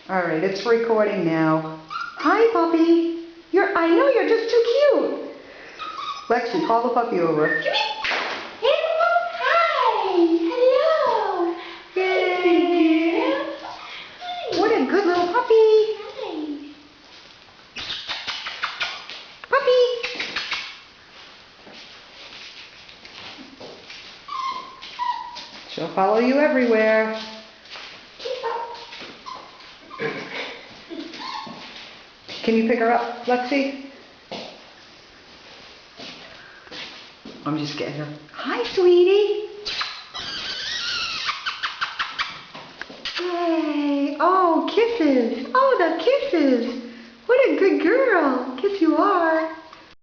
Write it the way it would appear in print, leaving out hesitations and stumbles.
All right, it's recording now. Hi, puppy. I know you're just too cute. Lexi, call the puppy over. Come here. Hi. Hello. Yay. Hi. What a good little puppy. Hi. Puppy. She'll follow you everywhere. Can you pick her up, Lexi? I'm just getting her. Hi, sweetie. Yay. Oh, kisses. Oh, the kisses. What a good girl. Kiss you are.